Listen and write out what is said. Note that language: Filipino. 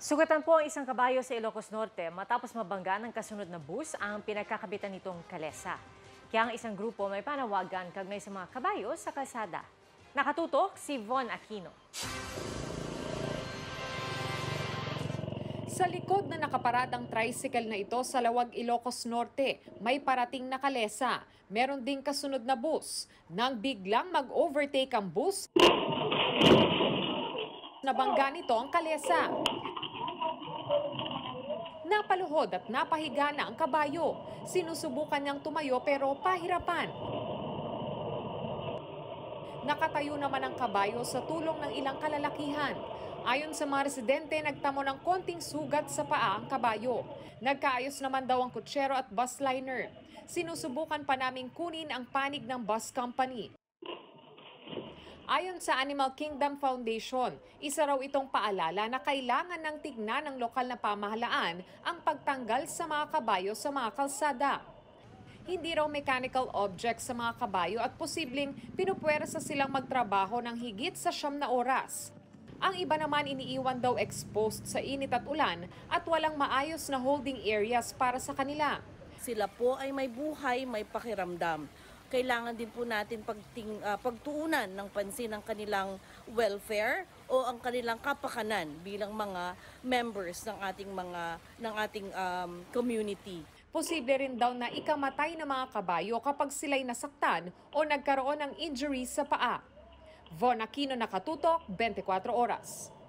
Sugatan po ang isang kabayo sa Ilocos Norte matapos mabangga ng kasunod na bus ang pinagkakabitan nitong kalesa. Kaya ang isang grupo may panawagan kagnay sa mga kabayo sa kalsada. Nakatutok si Von Aquino. Sa likod na nakaparadang tricycle na ito sa Lawag, Ilocos Norte, may parating na kalesa. Meron ding kasunod na bus. Nang biglang mag-overtake ang bus, nabangga nito ang kalesa. Napaluhod at napahiga na ang kabayo. Sinusubukan niyang tumayo pero pahirapan. Nakatayo naman ang kabayo sa tulong ng ilang kalalakihan. Ayon sa mga residente, nagtamo ng konting sugat sa paa ang kabayo. Nagkaayos naman daw ang kutsero at bus liner. Sinusubukan pa naming kunin ang panig ng bus company. Ayon sa Animal Kingdom Foundation, isa raw itong paalala na kailangan ng tignan ng lokal na pamahalaan ang pagtanggal sa mga kabayo sa mga kalsada. Hindi raw mechanical objects sa mga kabayo at posibleng pinupwersa silang magtrabaho ng higit sa 9 na oras. Ang iba naman iniiwan daw exposed sa init at ulan at walang maayos na holding areas para sa kanila. Sila po ay may buhay, may pakiramdam. Kailangan din po natin pagtuunan ng pansin ang kanilang welfare o ang kanilang kapakanan bilang mga members ng ating community. Posible rin daw na ikamatay ng mga kabayo kapag sila'y nasaktan o nagkaroon ng injury sa paa. Von Aquino, Nakatutok, 24 Oras.